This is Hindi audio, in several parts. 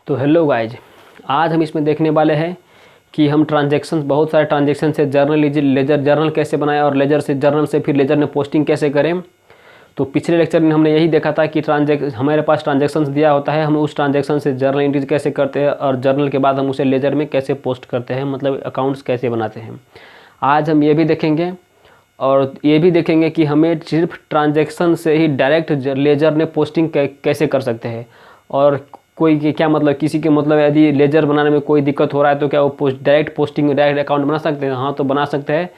तो हेलो गाइज, आज हम इसमें देखने वाले हैं कि हम ट्रांजैक्शंस, बहुत सारे ट्रांजैक्शन से जर्नल लेजर जर्नल कैसे बनाएं और लेजर से जर्नल से फिर लेजर में पोस्टिंग कैसे करें। तो पिछले लेक्चर में हमने यही देखा था कि हमारे पास ट्रांजैक्शंस दिया होता है, हम उस ट्रांजैक्शन से जर्नल एंट्रीज कैसे करते हैं और जर्नल के बाद हम उसे लेजर में कैसे पोस्ट करते हैं, मतलब अकाउंट्स कैसे बनाते हैं। आज हम ये भी देखेंगे और ये भी देखेंगे कि हमें सिर्फ ट्रांजैक्शन से ही डायरेक्ट लेजर में पोस्टिंग कैसे कर सकते हैं। और कोई के क्या मतलब, किसी के मतलब यदि लेजर बनाने में कोई दिक्कत हो रहा है तो क्या वो डायरेक्ट पोस्टिंग डायरेक्ट अकाउंट बना सकते हैं? हाँ, तो बना सकते हैं,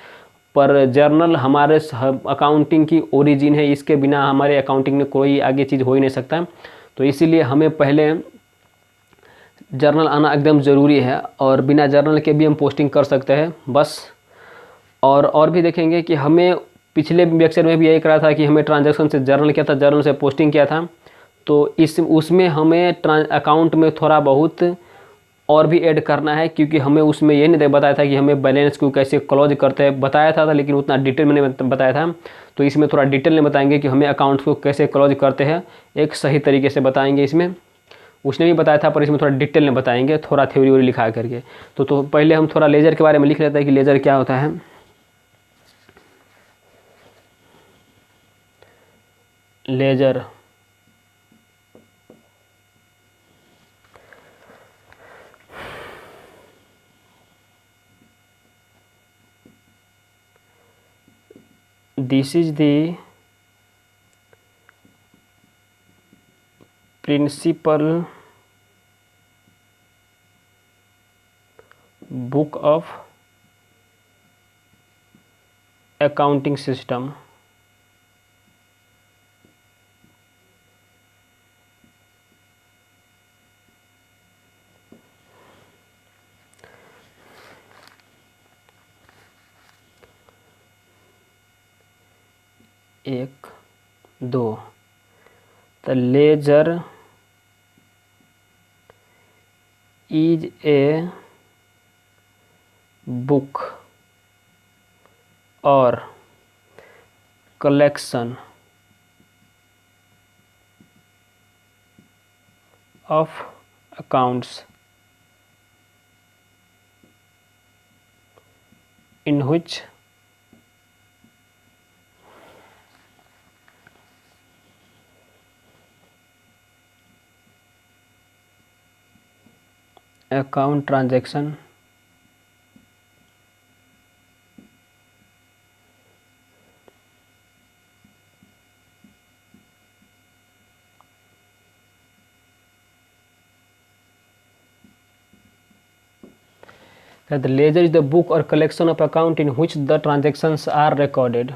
पर जर्नल हमारे अकाउंटिंग की ओरिजिन है, इसके बिना हमारे अकाउंटिंग में कोई आगे चीज़ हो ही नहीं सकता। तो इसीलिए हमें पहले जर्नल आना एकदम ज़रूरी है और बिना जर्नल के भी हम पोस्टिंग कर सकते हैं बस। और भी देखेंगे कि हमें पिछले लेक्चर में भी यही करा था कि हमें ट्रांजैक्शन से जर्नल किया था, जर्नल से पोस्टिंग किया था। तो उसमें हमें अकाउंट में थोड़ा बहुत और भी ऐड करना है, क्योंकि हमें उसमें ये नहीं बताया था कि हमें बैलेंस को कैसे क्लोज करते हैं, बताया था लेकिन उतना डिटेल में नहीं बताया था। तो इसमें थोड़ा डिटेल में बताएंगे कि हमें अकाउंट्स को कैसे क्लोज करते हैं, एक सही तरीके से बताएंगे। इसमें उसने भी बताया था पर इसमें थोड़ा डिटेल में बताएंगे, थोड़ा थ्योरी वोरी लिखा करके। तो पहले हम थोड़ा लेजर के बारे में लिख लेते हैं कि लेजर क्या होता है। Ledger this is the principal book of accounting system. एक दो, the ledger is a book or collection of accounts in which account transaction that the ledger is the book or collection of account in which the transactions are recorded.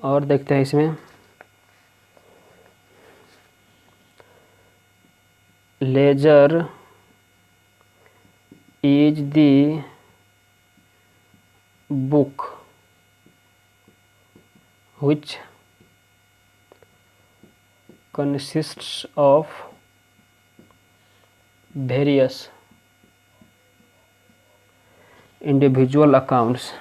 और देखते हैं इसमें, ledger is the book which consists of various individual accounts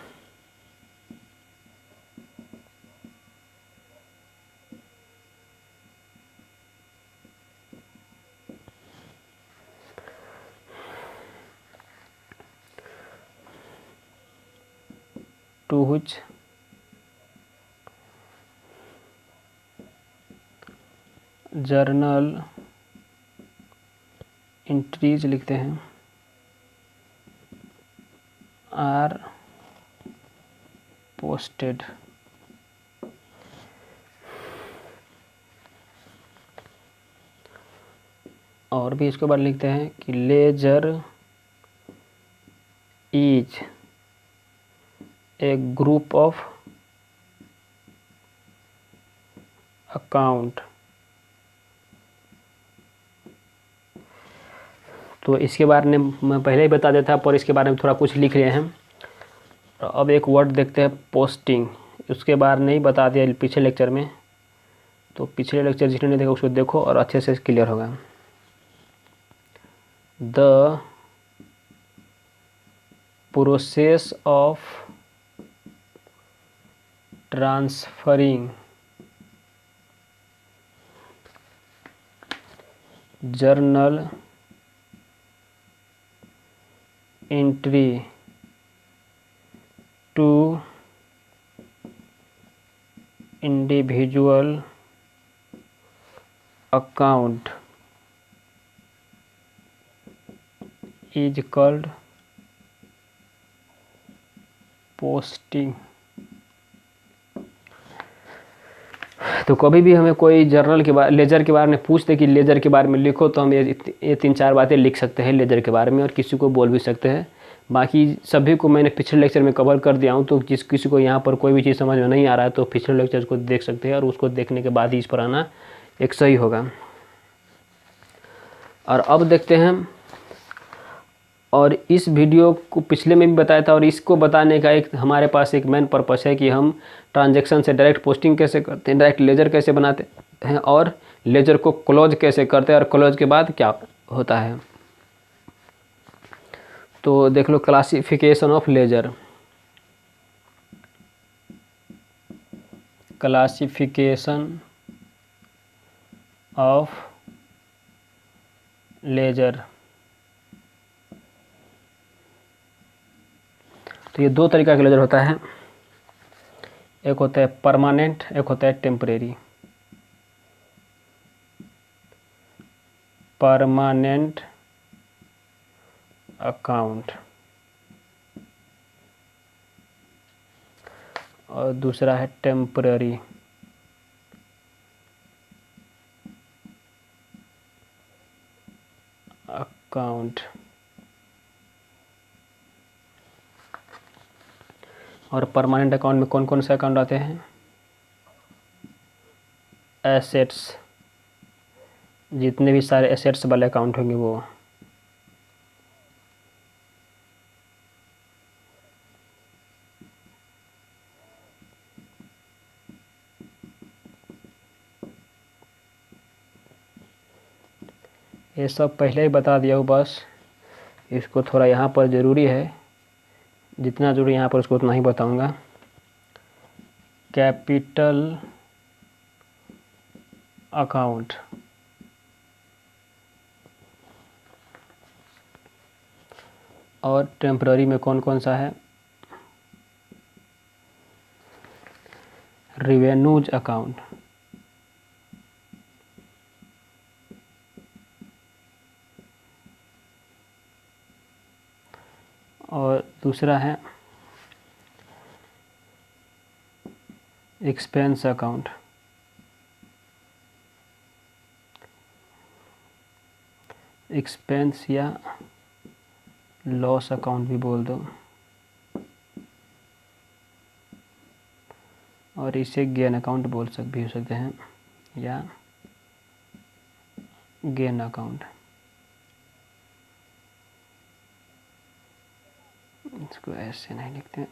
to which journal entries लिखते हैं आर पोस्टेड। और भी इसके बाद लिखते हैं कि ledger is a group of account. तो इसके बारे में मैं पहले ही बता देता, पर इसके बारे में थोड़ा कुछ लिख रहे हैं। अब एक वर्ड देखते हैं, पोस्टिंग। उसके बारे में नहीं बता दिया पिछले लेक्चर में, तो पिछले लेक्चर जिसने नहीं देखा उसको देखो और अच्छे से क्लियर होगा। The process of transferring journal entry to individual account is called posting. तो कभी भी हमें कोई जर्नल के बारे लेजर के बारे में पूछते कि लेजर के बारे में लिखो, तो हम ये 3-4 बातें लिख सकते हैं लेजर के बारे में, और किसी को बोल भी सकते हैं। बाकी सभी को मैंने पिछले लेक्चर में कवर कर दिया हूँ, तो जिस किसी को यहाँ पर कोई भी चीज़ समझ में नहीं आ रहा है तो पिछले लेक्चर को देख सकते हैं, और उसको देखने के बाद ही इस पर आना एक सही होगा। और अब देखते हैं, और इस वीडियो को पिछले में भी बताया था, और इसको बताने का एक हमारे पास एक मेन पर्पस है कि हम ट्रांजैक्शन से डायरेक्ट पोस्टिंग कैसे करते हैं, डायरेक्ट लेजर कैसे बनाते हैं, और लेजर को क्लोज कैसे करते हैं, और क्लोज के बाद क्या होता है। तो देख लो, classification of ledger. Classification of ledger. तो ये 2 तरीका का लेजर होता है, एक होता है परमानेंट, एक होता है टेम्परेरी। परमानेंट अकाउंट और दूसरा है टेम्परेरी अकाउंट। और परमानेंट अकाउंट में कौन कौन से अकाउंट आते हैं? एसेट्स, जितने भी सारे एसेट्स वाले अकाउंट होंगे वो। ये सब पहले ही बता दिया हूँ, बस इसको थोड़ा यहाँ पर ज़रूरी है, जितना ज़रूरी यहाँ पर उसको उतना ही बताऊँगा। कैपिटल अकाउंट, और टेम्पररी में कौन कौन सा है? रिवेन्यूज अकाउंट, और दूसरा है एक्सपेंस अकाउंट। एक्सपेंस या लॉस अकाउंट भी बोल दो, और इसे गेन अकाउंट भी हो सकते हैं, या गेन अकाउंट। इसको ऐसे नहीं लिखते,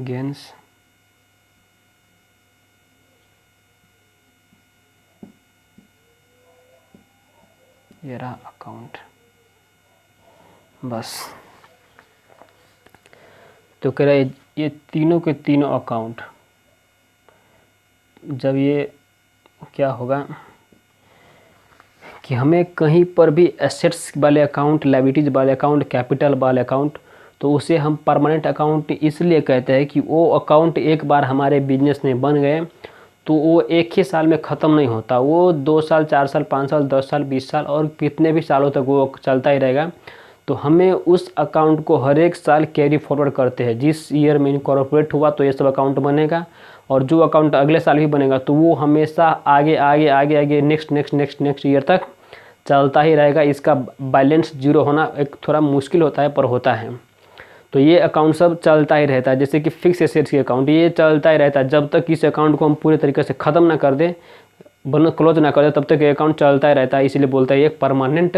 गेन्स ये रहा अकाउंट, बस। तो कह रहे ये तीनों के तीनों अकाउंट, जब ये क्या होगा कि हमें कहीं पर भी एसेट्स वाले अकाउंट, लायबिलिटीज वाले अकाउंट, कैपिटल वाले अकाउंट, तो उसे हम परमानेंट अकाउंट इसलिए कहते हैं कि वो अकाउंट एक बार हमारे बिजनेस में बन गए तो वो एक ही साल में ख़त्म नहीं होता, वो 2 साल, 4 साल, 5 साल, 10 साल, 20 साल और कितने भी सालों तक वो चलता ही रहेगा। तो हमें उस अकाउंट को हर एक साल कैरी फॉरवर्ड करते हैं। जिस ईयर में इनकॉर्पोरेट हुआ तो ये सब अकाउंट बनेगा, और जो अकाउंट अगले साल भी बनेगा तो वो हमेशा आगे आगे आगे आगे नेक्स्ट ईयर तक चलता ही रहेगा। इसका बैलेंस जीरो होना एक थोड़ा मुश्किल होता है, पर होता है। तो ये अकाउंट सब चलता ही रहता है, जैसे कि फिक्स एसेट्स के अकाउंट, ये चलता ही रहता है जब तक इस अकाउंट को हम पूरे तरीके से ख़त्म ना कर दें, क्लोज ना कर दें, तब तक ये अकाउंट चलता ही रहता है। इसीलिए बोलता है ये परमानेंट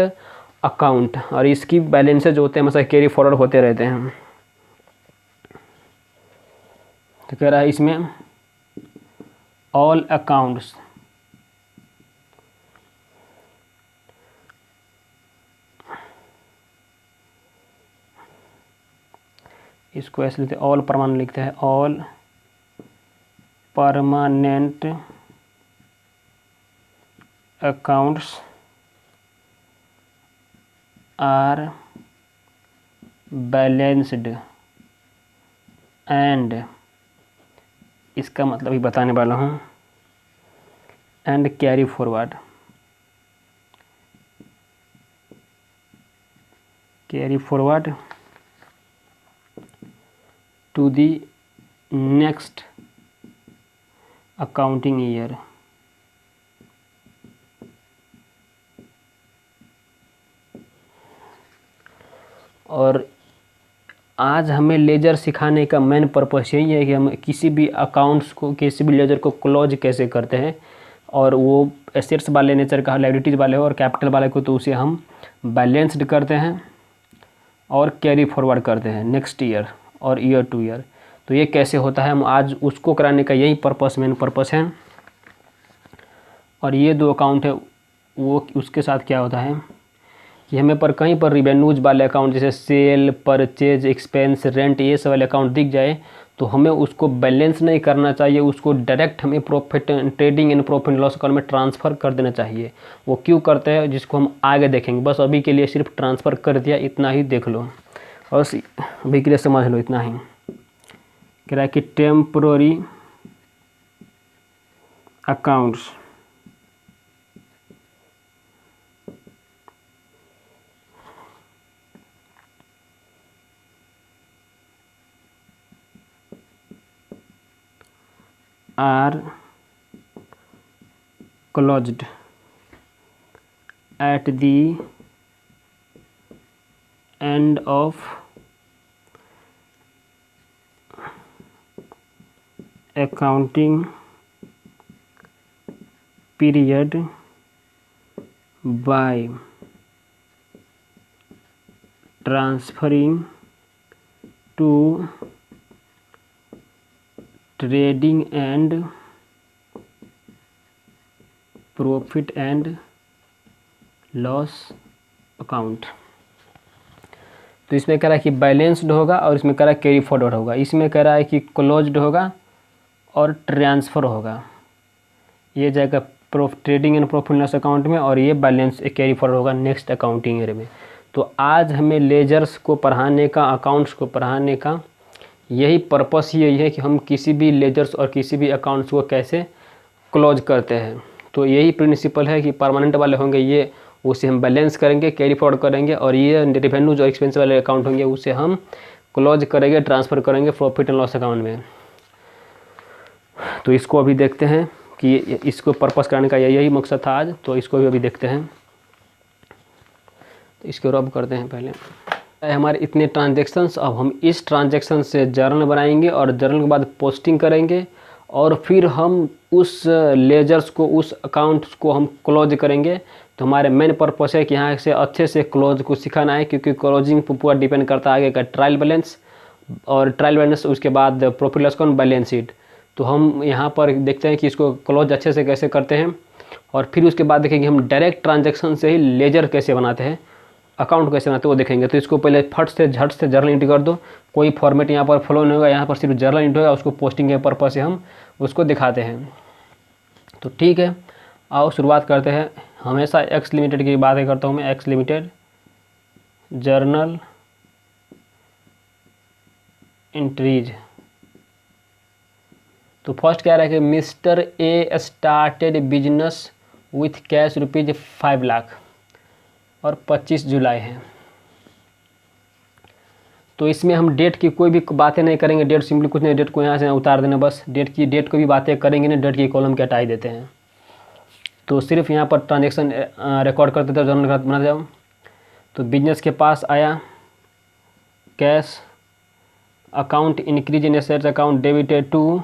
अकाउंट, और इसकी बैलेंसेज होते हैं हमेशा कैरी फॉरवर्ड होते रहते हैं। तो कह रहा है इसमें ऑल अकाउंट्स इसको ऐसे लिखते हैं, ऑल परमानेंट लिखते हैं, all permanent accounts are balanced and, इसका मतलब ही बताने वाला हूँ, and carry forward, to the next accounting year. और आज हमें लेजर सिखाने का मेन पर्पस यही है कि हम किसी भी अकाउंट्स को, किसी भी लेजर को क्लोज कैसे करते हैं, और वो एसेट्स वाले नेचर का, लायबिलिटीज वाले हो और कैपिटल वाले को, तो उसे हम बैलेंस्ड करते हैं और कैरी फॉरवर्ड करते हैं नेक्स्ट ईयर और ईयर टू ईयर। तो ये कैसे होता है, हम आज उसको कराने का यही मेन पर्पस है। और ये दो अकाउंट है, वो उसके साथ क्या होता है कि हमें पर कहीं पर रिवेन्यूज वाले अकाउंट जैसे सेल, परचेज, एक्सपेंस, रेंट, ये सब वाले अकाउंट दिख जाए तो हमें उसको बैलेंस नहीं करना चाहिए, उसको डायरेक्ट हमें profit, trading and profit loss account में ट्रांसफ़र कर देना चाहिए। वो क्यों करते हैं जिसको हम आगे देखेंगे, बस अभी के लिए सिर्फ ट्रांसफ़र कर दिया इतना ही देख लो और अभी के लिए समझ लो इतना ही। कह रहा है कि temporary accounts are closed at the end of accounting period by transferring to trading and profit and loss account. तो इसमें कह रहा है कि बैलेंस्ड होगा और इसमें कह रहा है कैरी फॉरवर्ड होगा। इसमें कह रहा है कि क्लोज्ड होगा और ट्रांसफ़र होगा, ये जाएगा trading and profit loss account में, और ये बैलेंस कैरी फॉरवर्ड होगा नेक्स्ट अकाउंटिंग ईयर में। तो आज हमें लेजर्स को पढ़ाने का, अकाउंट्स को पढ़ाने का यही पर्पस ही यही है कि हम किसी भी लेजर्स और किसी भी अकाउंट्स को कैसे क्लोज करते हैं। तो यही प्रिंसिपल है कि परमानेंट वाले होंगे ये, उसे हम बैलेंस करेंगे, कैरी फॉरवर्ड करेंगे, और ये रेवेन्यूज और एक्सपेंस वाले अकाउंट होंगे उसे हम क्लोज करेंगे, ट्रांसफ़र करेंगे प्रॉफिट एंड लॉस अकाउंट में। तो इसको अभी देखते हैं कि इसको पर्पस कराने का यही मकसद था आज, तो इसको भी अभी देखते हैं। तो इसको रब करते हैं पहले। हमारे इतने ट्रांजेक्शन्स, अब हम इस ट्रांजेक्शन से जर्नल बनाएंगे और जर्नल के बाद पोस्टिंग करेंगे, और फिर हम उस लेजर्स को, उस अकाउंट्स को हम क्लोज करेंगे। तो हमारे मेन पर्पस है कि यहाँ से अच्छे से क्लोज को सिखाना है, क्योंकि क्लोजिंग पर पूरा डिपेंड करता है आगे का ट्रायल बैलेंस, और ट्रायल बैलेंस उसके बाद profit loss account, balance sheet. तो हम यहाँ पर देखते हैं कि इसको क्लोज अच्छे से कैसे करते हैं, और फिर उसके बाद देखेंगे हम डायरेक्ट ट्रांजेक्शन से ही लेजर कैसे बनाते हैं, अकाउंट कैसे बनाते हैं वो देखेंगे। तो इसको पहले फट से झट से जर्नल एंट्री कर दो, कोई फॉर्मेट यहाँ पर फॉलो नहीं होगा, यहाँ पर सिर्फ जर्नल एंट्री होगा, उसको पोस्टिंग के पर्पस से हम उसको दिखाते हैं। तो ठीक है, आओ शुरुआत करते हैं। हमेशा एक्स लिमिटेड की बातें करता हूँ मैं, एक्स लिमिटेड जर्नल एंट्रीज। तो फर्स्ट कह रहा है कि mister A started business with cash ₹5 lakh और 25 जुलाई है। तो इसमें हम डेट की कोई भी बातें नहीं करेंगे, डेट सिंपली कुछ नहीं, डेट को यहाँ से उतार देना बस। डेट को भी बातें करेंगे ना, डेट की कॉलम के हटा ही देते हैं। तो सिर्फ यहाँ पर ट्रांजेक्शन रिकॉर्ड कर देते हैं, जर्नल बना जाओ। तो बिजनेस के पास आया cash, account increase in assets account debited to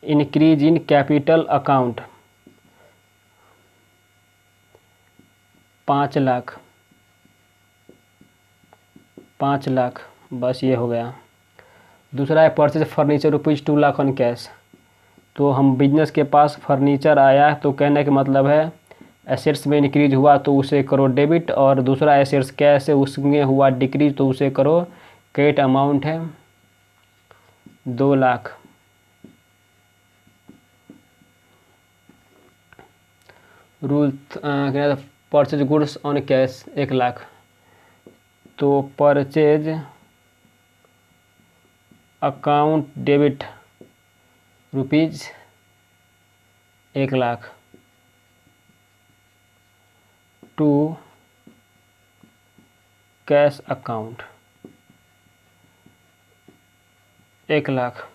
increase in capital account 5 lakh, बस ये हो गया। दूसरा है purchase furniture ₹2 lakh on cash. तो हम बिजनेस के पास फर्नीचर आया, तो कहने का मतलब है एसेट्स में इंक्रीज हुआ तो उसे करो डेबिट, और दूसरा एसेट्स कैश है उसमें हुआ डिक्रीज तो उसे करो क्रेडिट। अमाउंट है 2 लाख। रूल क्या था, purchase goods on cash 1 lakh, तो purchase account debit rupees 1 lakh to cash account 1 lakh,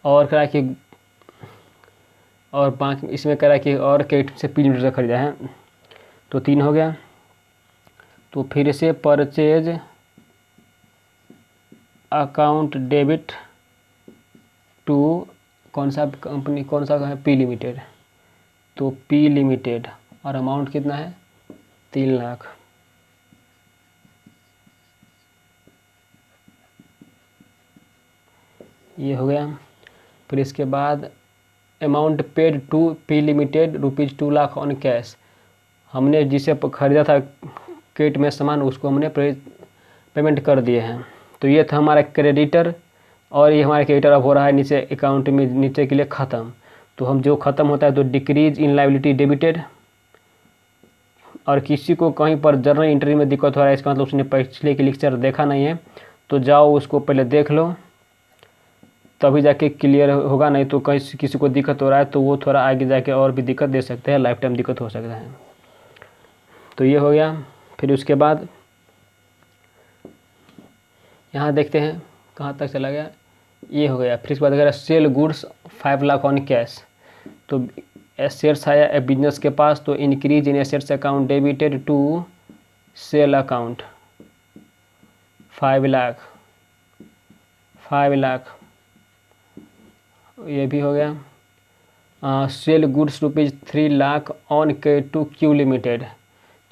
और कह रहा है कि और 5 इसमें कह रहा है कि और क्रेडिट से पी लिमिटेड से खरीदा है, तो 3 हो गया। तो फिर से परचेज अकाउंट डेबिट टू कौन सा कंपनी, कौन सा है, पी लिमिटेड, तो पी लिमिटेड, और अमाउंट कितना है 3 लाख। ये हो गया। फिर इसके बाद amount paid to P limited rupees 2 lakh on cash, हमने जिसे खरीदा था क्रेडिट में सामान उसको हमने पेमेंट कर दिए हैं। तो ये था हमारा क्रेडिटर, और ये हमारा क्रेडिटर अब हो रहा है नीचे अकाउंट में नीचे के लिए ख़त्म। तो हम जो ख़त्म होता है तो डिक्रीज इन लायबिलिटी डेबिटेड, और किसी को कहीं पर जर्नल एंट्री में दिक्कत हो रहा है, इसका मतलब उसने पिछले के लेक्चर देखा नहीं है, तो जाओ उसको पहले देख लो, तभी जाके क्लियर होगा। नहीं तो कहीं किसी को दिक्कत हो रहा है तो वो थोड़ा आगे जाके और भी दिक्कत दे सकते हैं, लाइफ टाइम दिक्कत हो सकता है। तो ये हो गया। फिर उसके बाद यहाँ देखते हैं कहाँ तक चला गया, ये हो गया। फिर इसके बाद अगर sale goods 5 lakh on cash, तो एसेट्स आया ए बिजनेस के पास, तो increase in assets account debited to sale account 5 lakh, 5 lakh, ये भी हो गया। Sale goods rupees 3 lakh on K to Q limited,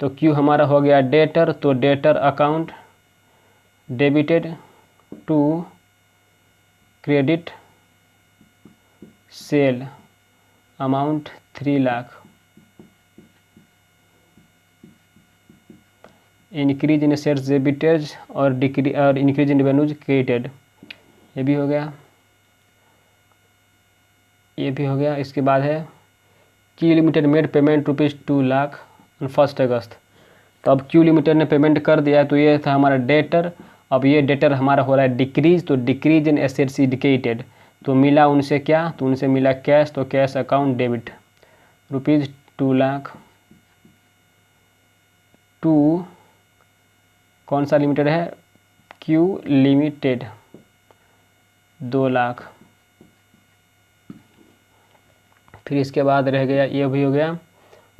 तो क्यू हमारा हो गया डेटर, तो debtor account debited to credit sale amount 3 lakh, increase in assets debited और इंक्रीज इन रेवेन्यूज क्रिएटेड, ये भी हो गया, ये भी हो गया। इसके बाद है Q limited made payment rupees 2 lakh on 1 अगस्त, तो अब क्यू लिमिटेड ने पेमेंट कर दिया है, तो ये था हमारा डेटर। अब ये डेटर हमारा हो रहा है डिक्रीज, तो डिक्रीज इन एसेट्स इंडिकेटेड, तो मिला उनसे क्या, तो उनसे मिला कैश, तो cash account debit rupees 2 lakh to कौन सा लिमिटेड है, क्यू लिमिटेड 2 लाख। फिर इसके बाद रह गया, ये भी हो गया।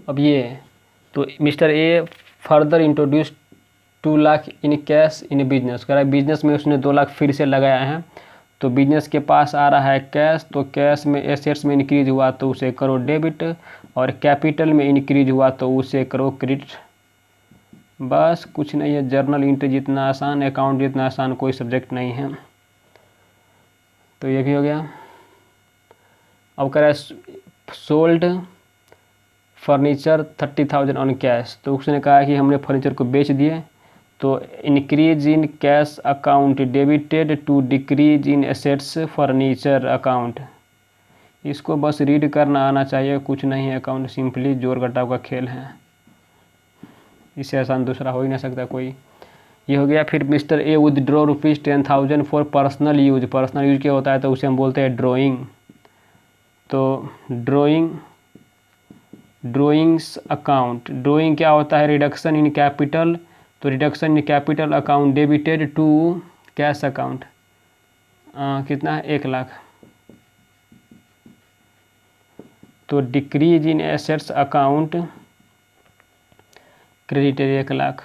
अब ये तो mister A further introduce 2 lakh in cash in business, कह रहा है बिजनेस में उसने 2 लाख फिर से लगाया है, तो बिजनेस के पास आ रहा है कैश, तो कैश में एसेट्स में इंक्रीज हुआ तो उसे करो डेबिट, और कैपिटल में इंक्रीज हुआ तो उसे करो क्रेडिट। बस कुछ नहीं है, जर्नल एंट्री जितना आसान, अकाउंट जितना आसान कोई सब्जेक्ट नहीं है। तो ये भी हो गया। अब कह रहा है सोल्ड फर्नीचर 30,000 ऑन कैश, तो उसने कहा कि हमने फर्नीचर को बेच दिए, तो increase in cash account debited to decrease in assets furniture account. इसको बस रीड करना आना चाहिए, कुछ नहीं है, अकाउंट सिंपली जोड़ घटाव का खेल है, इससे आसान दूसरा हो ही नहीं सकता कोई। ये हो गया। फिर mister A withdraw rupees 10,000 for personal use, personal use क्या होता है, तो उसे हम बोलते हैं ड्राइंग, तो ड्राइंग्स अकाउंट, ड्राइंग क्या होता है, रिडक्शन इन कैपिटल, तो reduction in capital account debited to cash account, कितना है 1 लाख, तो decrease in assets account credited 1 lakh.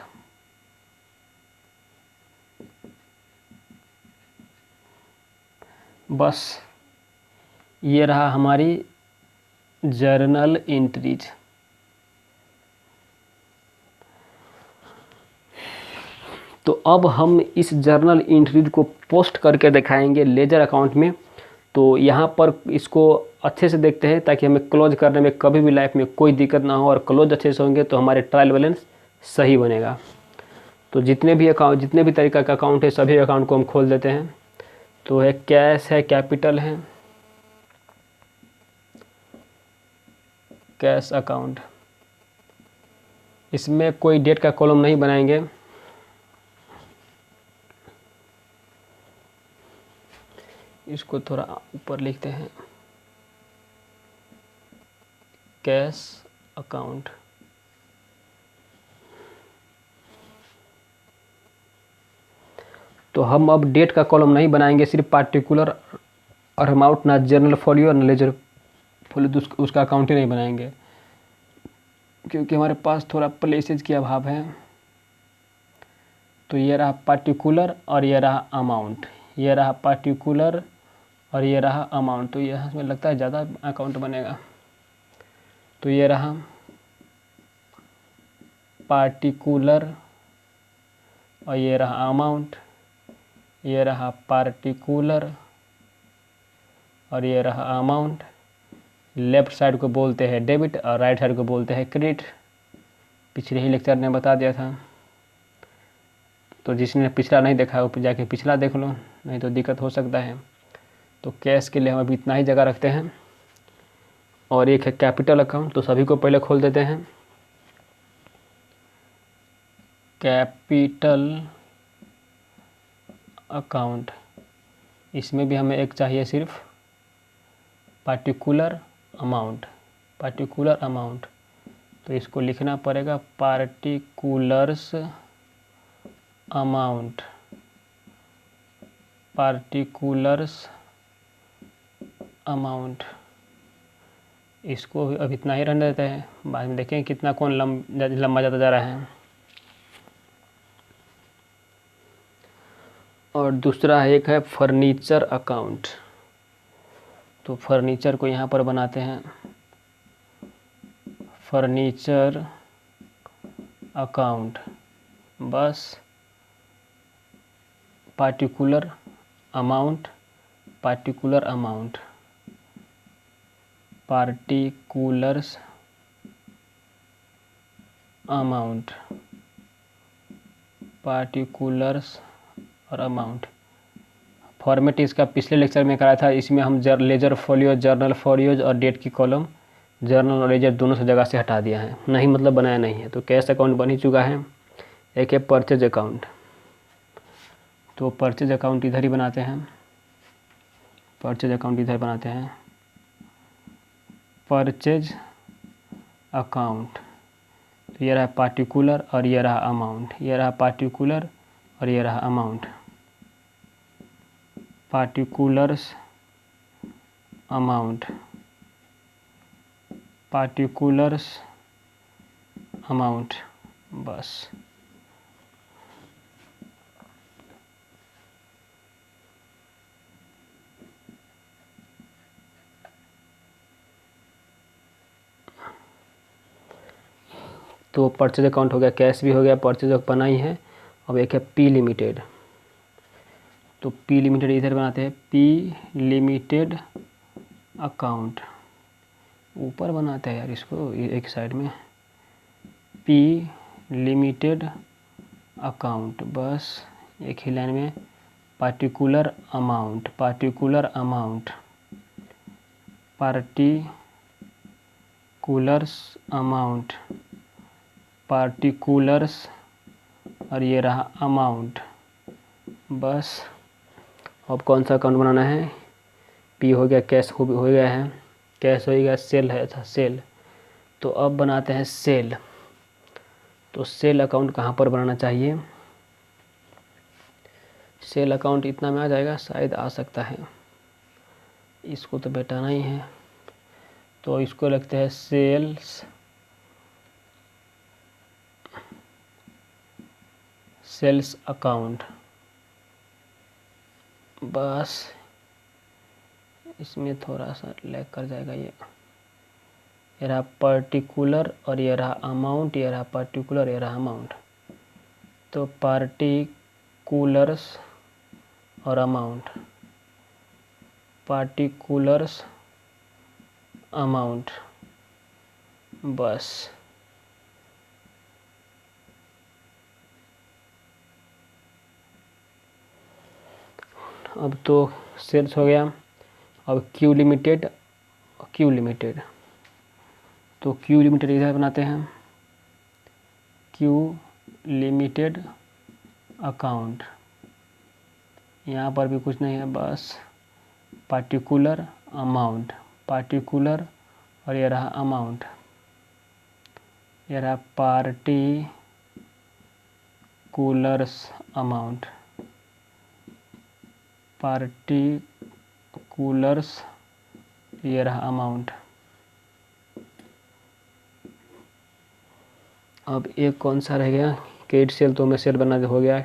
बस ये रहा हमारी जर्नल एंट्रीज। तो अब हम इस जर्नल एंट्रीज को पोस्ट करके दिखाएंगे लेजर अकाउंट में। तो यहाँ पर इसको अच्छे से देखते हैं ताकि हमें क्लोज करने में कभी भी लाइफ में कोई दिक्कत ना हो, और क्लोज अच्छे से होंगे तो हमारे ट्रायल बैलेंस सही बनेगा। तो जितने भी तरीका का अकाउंट है सभी अकाउंट को हम खोल देते हैं। तो है कैश है, कैपिटल है, कैश अकाउंट, इसमें कोई डेट का कॉलम नहीं बनाएंगे, इसको थोड़ा ऊपर लिखते हैं, कैश अकाउंट। तो हम अब डेट का कॉलम नहीं बनाएंगे, सिर्फ पार्टिकुलर और अमाउंट, ना जर्नल फॉलियो ना लेजर फॉलियो, उसका अकाउंट ही नहीं बनाएंगे क्योंकि हमारे पास थोड़ा प्लेसेज की अभाव है। तो ये रहा पार्टिकुलर और ये रहा अमाउंट, ये रहा पार्टिकुलर और ये रहा अमाउंट। तो ये हमें लगता है ज़्यादा अकाउंट बनेगा। तो ये रहा पार्टिकुलर और ये रहा अमाउंट, ये रहा पार्टिकुलर और ये रहा अमाउंट। लेफ़्ट साइड को बोलते हैं डेबिट और राइट साइड को बोलते हैं क्रेडिट। पिछले ही लेक्चर ने बता दिया था, तो जिसने पिछला नहीं देखा है वो जाके पिछला देख लो, नहीं तो दिक्कत हो सकता है। तो कैश के लिए हम अभी इतना ही जगह रखते हैं। और एक है कैपिटल अकाउंट, तो सभी को पहले खोल देते हैं। कैपिटल अकाउंट, इसमें भी हमें एक चाहिए सिर्फ पार्टिकुलर अमाउंट, पार्टिकुलर अमाउंट। तो इसको लिखना पड़ेगा पार्टिकुलर्स अमाउंट, पार्टिकुलर्स अमाउंट। इसको अब इतना ही रहने देते हैं, बाद में देखें कितना कौन लंबा जाता जा रहा है। और दूसरा एक है फर्नीचर अकाउंट। तो फर्नीचर को यहाँ पर बनाते हैं फर्नीचर अकाउंट, बस particular amount, particular amount, particulars amount, particulars और अमाउंट। फॉर्मेट इसका पिछले लेक्चर में कराया था, इसमें हम लेजर फॉलियो, जर्नल फॉलियोज और डेट की कॉलम जर्नल और लेजर दोनों से जगह से हटा दिया है, नहीं मतलब बनाया नहीं है। तो कैश अकाउंट बन ही चुका है। एक है परचेज अकाउंट, तो परचेज अकाउंट इधर ही बनाते हैं, परचेज अकाउंट इधर बनाते हैं, परचेज अकाउंट। तो ये रहा पार्टिकुलर और ये रहा अमाउंट, ये रहा पार्टिकुलर और ये रहा amount, particulars amount, particulars amount, बस। तो परचेज अकाउंट हो गया, कैश भी हो गया, परचेज बना ही है। अब एक है पी लिमिटेड। तो पी लिमिटेड इधर बनाते हैं, पी लिमिटेड अकाउंट, ऊपर बनाते हैं यार इसको एक साइड में, पी लिमिटेड अकाउंट, बस एक ही लाइन में, particular amount, particular amount, particulars amount, particulars और ये रहा अमाउंट, बस। अब कौन सा अकाउंट बनाना है? पी हो गया, कैश हो गया है, कैश हो गया, सेल है, था सेल। तो अब बनाते हैं सेल। तो सेल अकाउंट कहाँ पर बनाना चाहिए? सेल अकाउंट इतना में आ जाएगा, शायद आ सकता है, इसको तो बेटाना ही है। तो इसको लगते हैं सेल्स, सेल्स अकाउंट, बस। इसमें थोड़ा सा लैग कर जाएगा, ये रहा पर्टिकुलर और ये रहा अमाउंट, ये रहा पर्टिकुलर, ये रहा अमाउंट। तो पार्टिकुलर्स और अमाउंट, पार्टिकुलर्स अमाउंट, बस। अब तो सेल्स हो गया। अब क्यू लिमिटेड, क्यू लिमिटेड, तो क्यू लिमिटेड इधर बनाते हैं, क्यू लिमिटेड अकाउंट। यहाँ पर भी कुछ नहीं है, बस पार्टिकुलर अमाउंट, पार्टिकुलर, और ये रहा अमाउंट, ये रहा पार्टिकुलर्स अमाउंट, पार्टिकुलर्स, ये रहा अमाउंट। अब एक कौन सा रह गया, क्रेडिट सेल तो हमें सेल बना हो गया,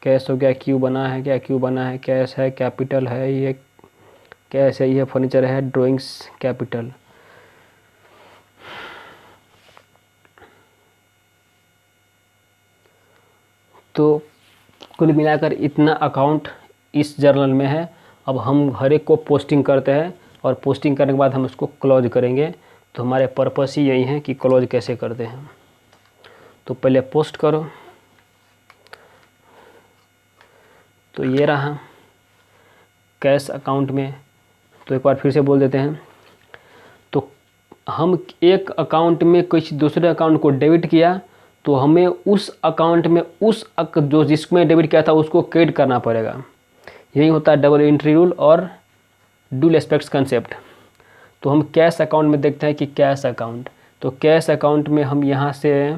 कैश हो गया, क्यू बना है, क्या क्यू बना है, कैश है, कैपिटल है, ये कैश है, ये फर्नीचर है, ड्राइंग्स कैपिटल। तो कुल मिलाकर इतना अकाउंट इस जर्नल में है। अब हम हर एक को पोस्टिंग करते हैं और पोस्टिंग करने के बाद हम उसको क्लोज करेंगे। तो हमारे पर्पस ही यही है कि क्लोज कैसे करते हैं। तो पहले पोस्ट करो, तो ये रहा कैश अकाउंट में। तो एक बार फिर से बोल देते हैं, तो हम एक अकाउंट में किसी दूसरे अकाउंट को डेबिट किया तो हमें उस अकाउंट में जो जिसमें डेबिट किया था उसको क्रेडिट करना पड़ेगा। यही होता है डबल एंट्री रूल और डुअल एस्पेक्ट्स कंसेप्ट। तो हम कैश अकाउंट में देखते हैं कि कैश अकाउंट, तो कैश अकाउंट में हम यहाँ से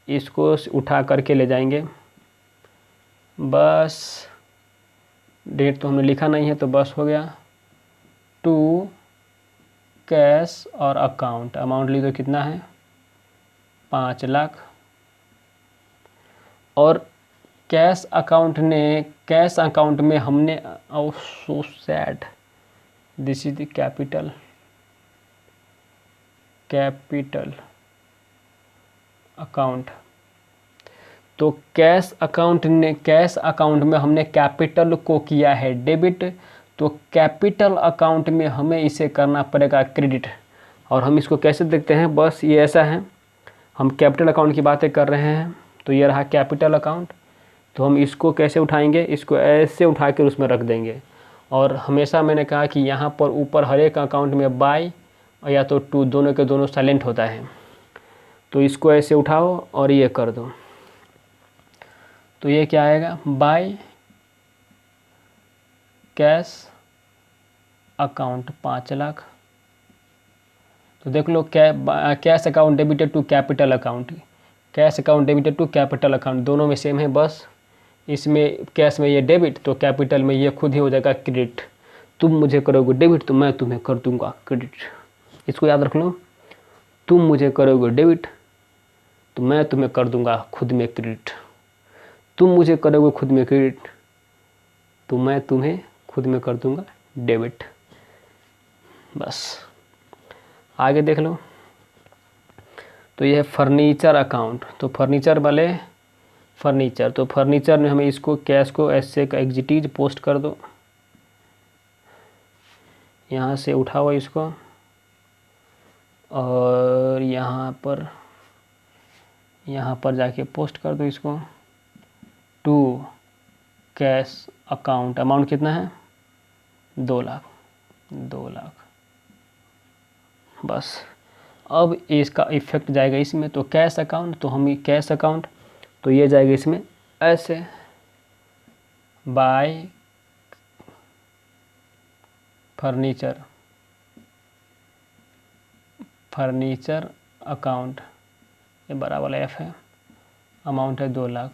इसको उठा करके ले जाएंगे। बस डेट तो हमने लिखा नहीं है तो बस हो गया, टू कैश और अकाउंट, अमाउंट ली तो कितना है 5 लाख। और कैश अकाउंट में हमने so sad, this is the capital account. तो कैश अकाउंट में हमने कैपिटल को किया है डेबिट, तो कैपिटल अकाउंट में हमें इसे करना पड़ेगा क्रेडिट। और हम इसको कैसे देखते हैं, बस ये ऐसा है, हम कैपिटल अकाउंट की बातें कर रहे हैं। तो ये रहा कैपिटल अकाउंट, तो हम इसको कैसे उठाएंगे, इसको ऐसे उठा कर उसमें रख देंगे। और हमेशा मैंने कहा कि यहाँ पर ऊपर हर एक अकाउंट में बाय या तो टू, दोनों के दोनों साइलेंट होता है। तो इसको ऐसे उठाओ और ये कर दो, तो ये क्या आएगा, बाय कैश अकाउंट 5 लाख। तो देख लो, cash account debited to capital account, cash account debited to capital account, दोनों में सेम है। बस इसमें कैश में ये डेबिट, तो कैपिटल में ये खुद ही हो जाएगा क्रेडिट। तुम मुझे करोगे डेबिट तो मैं तुम्हें कर दूंगा क्रेडिट। इसको याद रख लो, तुम मुझे करोगे डेबिट तो मैं तुम्हें कर दूंगा खुद में क्रेडिट। तुम मुझे करोगे खुद में क्रेडिट तो मैं तुम्हें खुद में कर दूंगा डेबिट। बस आगे देख लो। तो यह है फर्नीचर अकाउंट। तो फर्नीचर वाले फर्नीचर, तो फर्नीचर में हमें इसको कैश को ऐसे का एग्जिटीज पोस्ट कर दो, यहाँ से उठाओ इसको और यहाँ पर जाके पोस्ट कर दो इसको, टू कैश अकाउंट, अमाउंट कितना है 2 लाख। बस अब इसका इफेक्ट जाएगा इसमें। तो कैश अकाउंट, तो हम कैश अकाउंट, तो ये जाएगा इसमें ऐसे, बाय फर्नीचर अकाउंट, ये बड़ा वाला एफ है, अमाउंट है 2 लाख।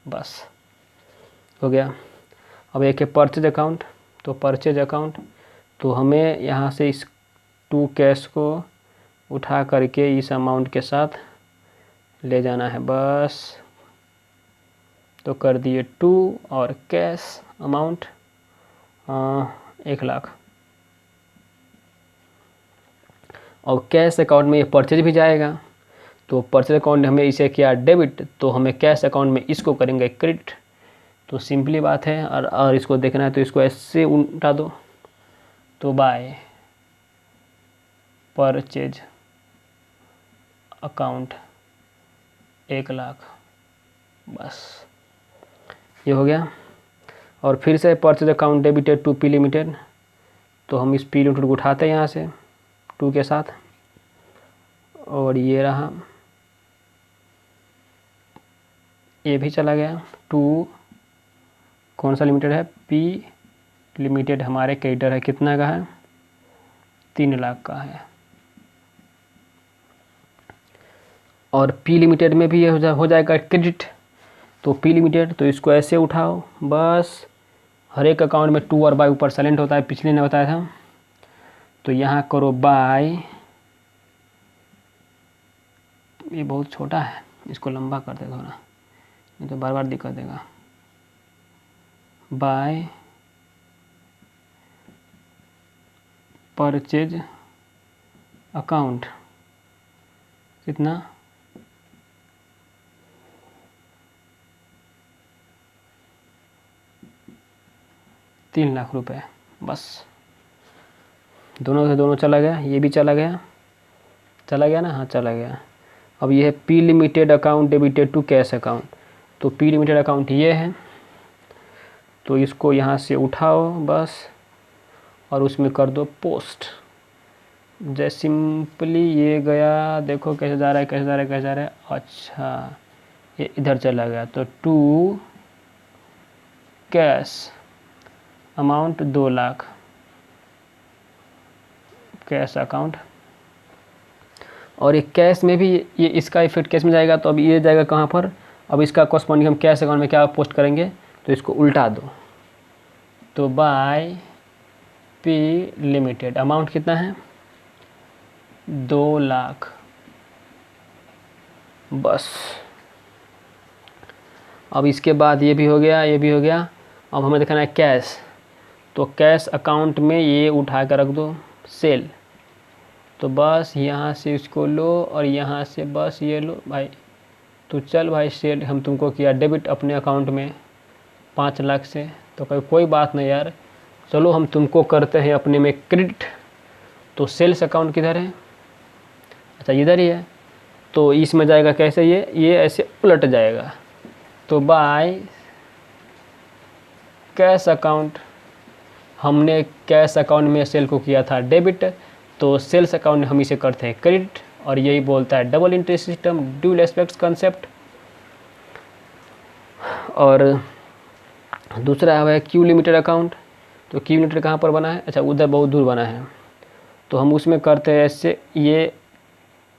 बस हो गया। अब एक है परचेज अकाउंट। तो परचेज अकाउंट, तो हमें यहाँ से इस टू कैश को उठा करके इस अमाउंट के साथ ले जाना है। बस तो कर दिए 2 और कैश अमाउंट 1 लाख। और कैश अकाउंट में ये परचेज भी जाएगा। तो परचेज अकाउंट में हमें इसे किया डेबिट, तो हमें कैश अकाउंट में इसको करेंगे क्रेडिट। तो सिंपली बात है। और इसको देखना है तो इसको ऐसे उल्टा दो, तो बाय परचेज अकाउंट 1 लाख। बस ये हो गया। और फिर से purchase account debited to P limited, तो हम इस पी लिमिटेड को उठाते हैं यहाँ से, 2 के साथ, और ये रहा, ये भी चला गया। 2 कौन सा लिमिटेड है, पी लिमिटेड हमारे क्रेडिटर है, कितना का है, 3 लाख का है। और पी लिमिटेड में भी ये हो जाएगा क्रेडिट। तो पी लिमिटेड, तो इसको ऐसे उठाओ, बस हर एक अकाउंट में 2 और बाय ऊपर साइलेंट होता है, पिछले ने बताया था। तो यहाँ करो बाय, ये बहुत छोटा है, इसको लंबा कर दे थोड़ा, नहीं तो बार बार दिक्कत देगा। बाय परचेज अकाउंट, कितना, 3 लाख रुपए। बस दोनों से दोनों चला गया, ये भी चला गया, चला गया ना, हाँ चला गया। अब ये है P limited account debited to cash account. तो पी लिमिटेड अकाउंट ये है, तो इसको यहाँ से उठाओ बस, और उसमें कर दो पोस्ट। जैसे सिंपली ये गया, देखो कैसे जा रहा है, कैसे जा रहा है, कैसे जा रहा है। अच्छा ये इधर चला गया, तो to cash amount 2 lakh, cash account. और ये कैश में भी ये इसका इफेक्ट कैश में जाएगा, तो अब ये जाएगा कहाँ पर, अब इसका कॉरस्पॉन्डिंग हम कैश अकाउंट में क्या पोस्ट करेंगे, तो इसको उल्टा दो। तो बाय पी लिमिटेड अमाउंट कितना है, 2 लाख। बस अब इसके बाद ये भी हो गया, ये भी हो गया। अब हमें दिखाना है कैश, तो कैश अकाउंट में ये उठा कर रख दो सेल। तो बस यहाँ से इसको लो और यहाँ से बस ये लो भाई। तो चल भाई सेल हम तुमको किया डेबिट अपने अकाउंट में 5 लाख से, तो कोई बात नहीं यार, चलो हम तुमको करते हैं अपने में क्रेडिट। तो सेल्स अकाउंट किधर है, अच्छा इधर ही है। तो इसमें जाएगा कैसे, ये ऐसे उलट जाएगा। तो बाय कैश अकाउंट, हमने कैश अकाउंट में सेल को किया था डेबिट, तो सेल्स अकाउंट हम इसे करते हैं क्रेडिट। और यही बोलता है double entry system, dual aspects concept. और दूसरा है क्यू लिमिटेड अकाउंट। तो क्यू लिमिटेड कहाँ पर बना है, अच्छा उधर बहुत दूर बना है, तो हम उसमें करते हैं ऐसे, ये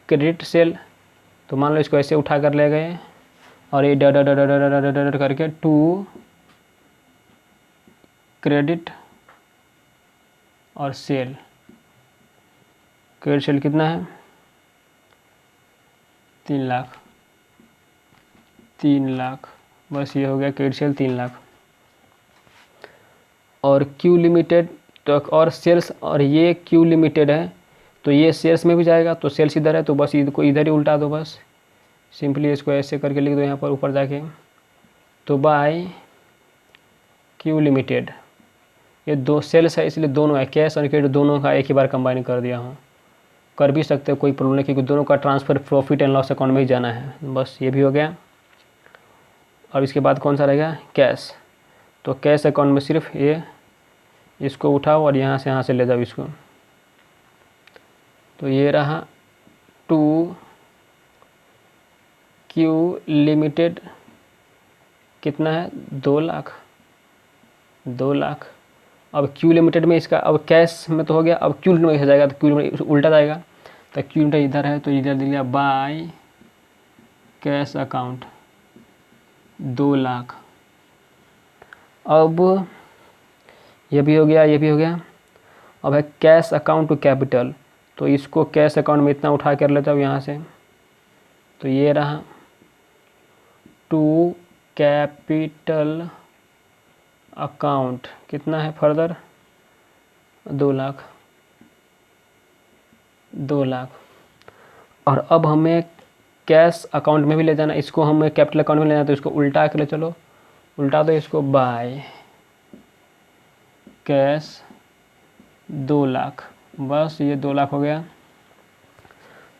क्रेडिट सेल। तो मान लो इसको ऐसे उठा कर ले गए और ये डर करके टू क्रेडिट और सेल। क्रेडिट सेल कितना है, 3 लाख, 3 लाख। बस ये हो गया क्रेडिट सेल 3 लाख। और क्यू लिमिटेड तो और सेल्स, और ये क्यू लिमिटेड है तो ये सेल्स में भी जाएगा, तो सेल्स इधर है तो बस इसको इधर ही उल्टा दो। बस सिंपली इसको ऐसे करके लिख दो यहाँ पर ऊपर जाके। तो बाय क्यू लिमिटेड, ये 2 सेल्स है इसलिए दोनों है, कैश और क्रेडिट दोनों का एक ही बार कंबाइन कर दिया हूँ। कर भी सकते हो, कोई प्रॉब्लम नहीं, क्योंकि दोनों का transfer profit and loss account में ही जाना है। बस ये भी हो गया। और इसके बाद कौन सा रहेगा, कैश। तो कैश अकाउंट में सिर्फ ये इसको उठाओ और यहाँ से ले जाओ इसको। तो ये रहा टू क्यू लिमिटेड, कितना है, 2 लाख, 2 लाख। अब क्यू लिमिटेड में इसका, अब कैश में तो हो गया, अब क्यू लिमिटेड में जाएगा, तो क्यू लिमिटेड उल्टा जाएगा। तो क्यू लिमिटेड इधर है तो इधर दे दिया बाय कैश अकाउंट 2 लाख। अब ये भी हो गया, ये भी हो गया। अब है कैश अकाउंट टू कैपिटल, तो इसको कैश अकाउंट में इतना उठा कर लेता हूँ यहाँ से। तो ये रहा टू कैपिटल अकाउंट, कितना है फर्दर, 2 लाख, 2 लाख। और अब हमें कैश अकाउंट में भी ले जाना, इसको हमें कैपिटल अकाउंट में ले जाना, तो इसको उल्टा कर ले, चलो उल्टा दो इसको, बाय कैश 2 लाख। बस ये 2 लाख हो गया।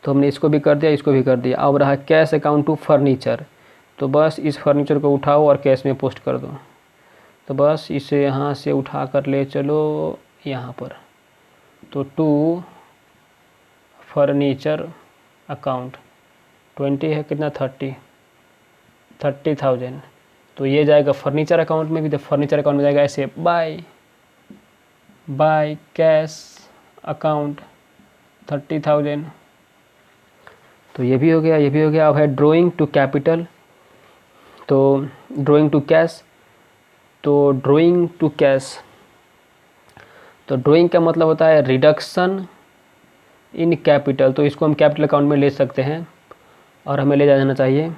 तो हमने इसको भी कर दिया, इसको भी कर दिया। अब रहा कैश अकाउंट टू फर्नीचर, तो बस इस फर्नीचर को उठाओ और कैश में पोस्ट कर दो। तो बस इसे यहाँ से उठा कर ले चलो यहाँ पर। तो टू फर्नीचर अकाउंट 20 है कितना 30,000, तो ये जाएगा फर्नीचर अकाउंट में भी। तो फर्नीचर अकाउंट में जाएगा ऐसे बाय कैश अकाउंट 30,000, तो ये भी हो गया, ये भी हो गया। अब है ड्राइंग टू कैपिटल, तो ड्राइंग टू कैश, तो ड्राइंग टू कैश, तो ड्राइंग का मतलब होता है रिडक्शन इन कैपिटल, तो इसको हम कैपिटल अकाउंट में ले सकते हैं और हमें ले जाना चाहिए।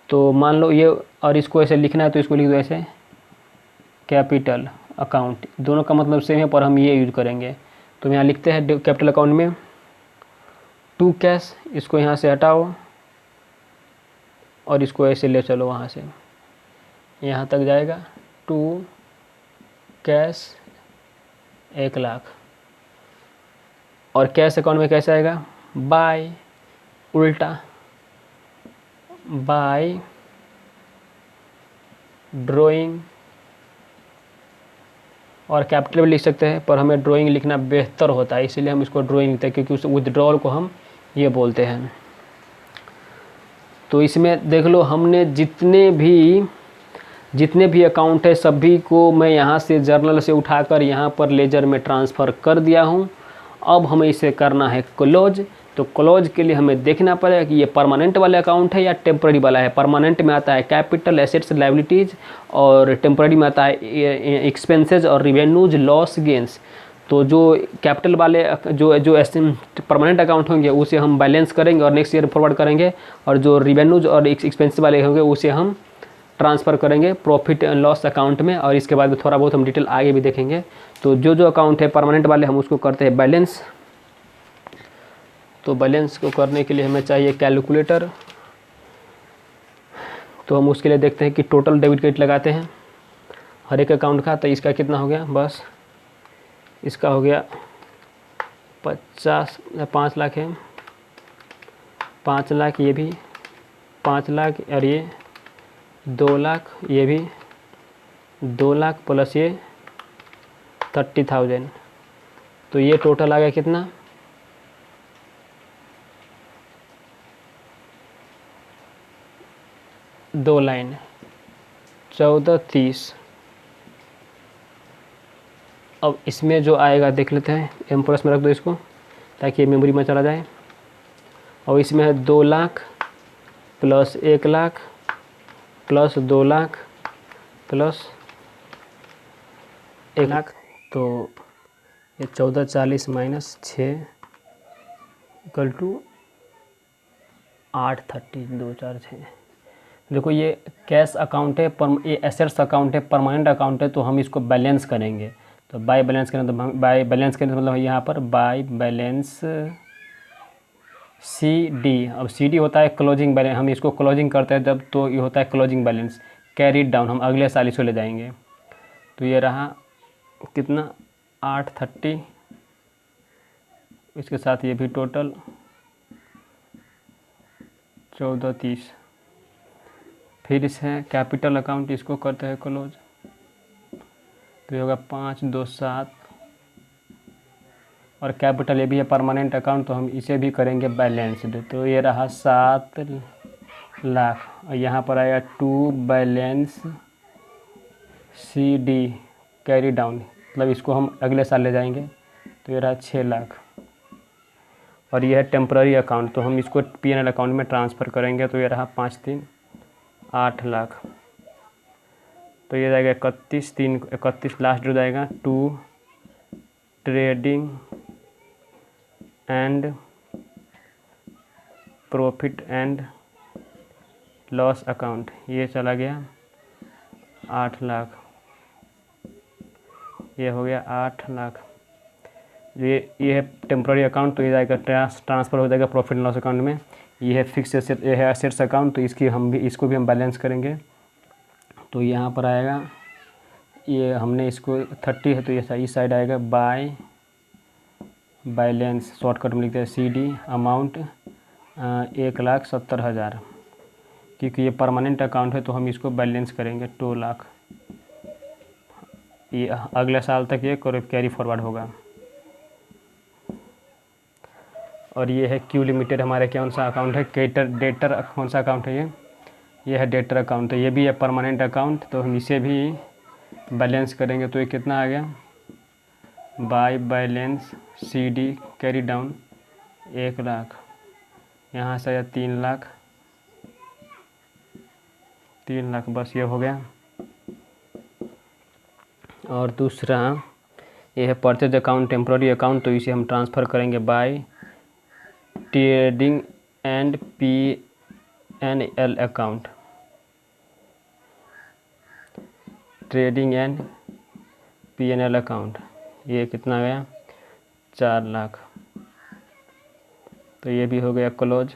तो मान लो ये, और इसको ऐसे लिखना है तो इसको लिख दो ऐसे कैपिटल अकाउंट, दोनों का मतलब सेम है पर हम ये यूज करेंगे। तो यहाँ लिखते हैं कैपिटल अकाउंट में टू कैश, इसको यहाँ से हटाओ और इसको ऐसे ले चलो, वहाँ से यहाँ तक जाएगा टू कैश 1,00,000। और कैश अकाउंट में कैसे आएगा बाय, उल्टा बाय ड्राइंग, और कैपिटल भी लिख सकते हैं पर हमें ड्राइंग लिखना बेहतर होता है, इसीलिए हम इसको ड्राइंग लिखते हैं, क्योंकि उस विथड्रॉल को हम ये बोलते हैं। तो इसमें देख लो हमने जितने भी अकाउंट है सभी को मैं यहाँ से जर्नल से उठाकर यहाँ पर लेजर में ट्रांसफ़र कर दिया हूँ। अब हमें इसे करना है क्लोज। तो क्लोज के लिए हमें देखना पड़ेगा कि ये परमानेंट वाला अकाउंट है या टेम्पररी वाला है। परमानेंट में आता है कैपिटल एसेट्स लायबिलिटीज़, और टेम्पररी में आता है एक्सपेंसेस और रिवेन्यूज लॉस गेंस। तो जो कैपिटल वाले जो परमानेंट अकाउंट होंगे उसे हम बैलेंस करेंगे और नेक्स्ट ईयर फॉरवर्ड करेंगे, और जो रिवेन्यूज और एक्सपेंसेस वाले होंगे उसे हम ट्रांसफ़र करेंगे प्रॉफिट एंड लॉस अकाउंट में, और इसके बाद थोड़ा बहुत हम डिटेल आगे भी देखेंगे। तो जो अकाउंट है परमानेंट वाले हम उसको करते हैं बैलेंस। तो बैलेंस को करने के लिए हमें चाहिए कैलकुलेटर, तो हम उसके लिए देखते हैं कि टोटल डेबिट क्रेडिट लगाते हैं हर एक अकाउंट का। तो इसका कितना हो गया, बस इसका हो गया 5 लाख है, 5 लाख, ये भी 5 लाख, और ये 2 लाख, ये भी 2 लाख प्लस ये 30,000। तो ये टोटल आ गया कितना 2 लाइन 1430। अब इसमें जो आएगा देख लेते हैं, एम प्लस में रख दो इसको ताकि ये मेमोरी में चला जाए। और इसमें है 2 lakh plus 1 lakh plus 2 lakh plus 1 lakh, तो ये 1440 माइनस 6 इक्वल टू 830, 2 4 6। देखो ये कैश अकाउंट है, पर ये एसेट्स अकाउंट है, परमानेंट अकाउंट है, तो हम इसको बैलेंस करेंगे। तो बाय बैलेंस करें, तो बाय बैलेंस करें तो मतलब यहाँ पर बाय बैलेंस CD। अब CD होता है क्लोजिंग बैलेंस, हम इसको क्लोजिंग करते हैं जब, तो ये होता है क्लोजिंग बैलेंस कैरीड डाउन, हम अगले साल इसको ले जाएंगे। तो ये रहा कितना 830, इसके साथ ये भी टोटल 1430। फिर इसे कैपिटल अकाउंट इसको करते हैं क्लोज, तो ये होगा 5 2 7, और कैपिटल ये भी है परमानेंट अकाउंट, तो हम इसे भी करेंगे बैलेंस। तो ये रहा 7 लाख, और यहाँ पर आएगा to balance CD carry down, मतलब इसको हम अगले साल ले जाएंगे। तो ये रहा 6 लाख, और ये है टेम्पररी अकाउंट, तो हम इसको P&L अकाउंट में ट्रांसफ़र करेंगे। तो ये रहा 5 3 8 लाख, तो ये जाएगा 31 3 31, लास्ट जो जाएगा to trading and profit and loss account, ये चला गया 8 लाख, ये हो गया 8 लाख। ये है टेम्पररी अकाउंट, तो ये जाएगा ट्रांसफ़र हो जाएगा प्रॉफिट एंड लॉस अकाउंट में। ये है फिक्स एसेट, ये है एसेट्स अकाउंट, तो इसको भी हम बैलेंस करेंगे। तो यहाँ पर आएगा, ये हमने इसको 30 है तो ये इस साइड आएगा बाय बैलेंस, शॉर्टकट में लिखते हैं CD अमाउंट 1,70,000, क्योंकि ये परमानेंट अकाउंट है तो हम इसको बैलेंस करेंगे 2 लाख। ये अगले साल तक ये कैरी फॉरवर्ड होगा। और ये है क्यू लिमिटेड, हमारे कौन सा अकाउंट है, डेटर कौन सा अकाउंट है, ये है डेटर अकाउंट। तो ये भी है परमानेंट अकाउंट, तो हम इसे भी बैलेंस करेंगे। तो ये कितना आ गया, by balance CD carry down 1 lakh, यहाँ से आया 3 लाख, 3 लाख, बस ये हो गया। और दूसरा ये है परचेज अकाउंट टेम्प्रोरी अकाउंट, तो इसे हम ट्रांसफ़र करेंगे by trading and PNL account, trading and PNL account. ये कितना गया, 4 लाख, तो ये भी हो गया क्लोज।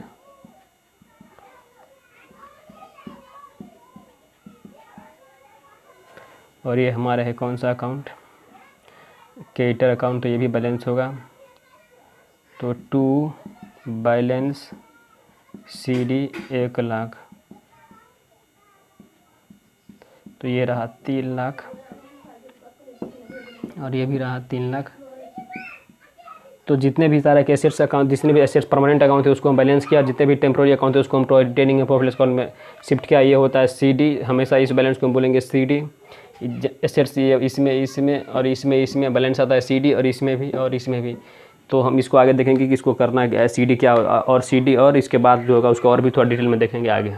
और ये हमारा है कौन सा अकाउंट, क्रेडिटर अकाउंट, तो ये भी बैलेंस होगा। तो टू बैलेंस CD 1 लाख, तो ये रहा 3 लाख और ये भी रहा 3 लाख। तो जितने भी सारे एसेट्स अकाउंट, जितने भी एसेट्स परमानेंट अकाउंट थे उसको हम बैलेंस किया, जितने भी टेम्प्रोरी अकाउंट थे उसको हम ट्रेडिंग एंड प्रॉफिट अकाउंट में शिफ्ट किया। ये होता है CD, हमेशा इस बैलेंस को हम बोलेंगे CD। एसेट्स ये इसमें और इसमें बैलेंस आता है CD, और इसमें भी और इसमें भी। तो हम इसको आगे देखेंगे कि इसको करना क्या है, CD क्या और CD, और इसके बाद जो होगा उसको और भी थोड़ा डिटेल में देखेंगे आगे।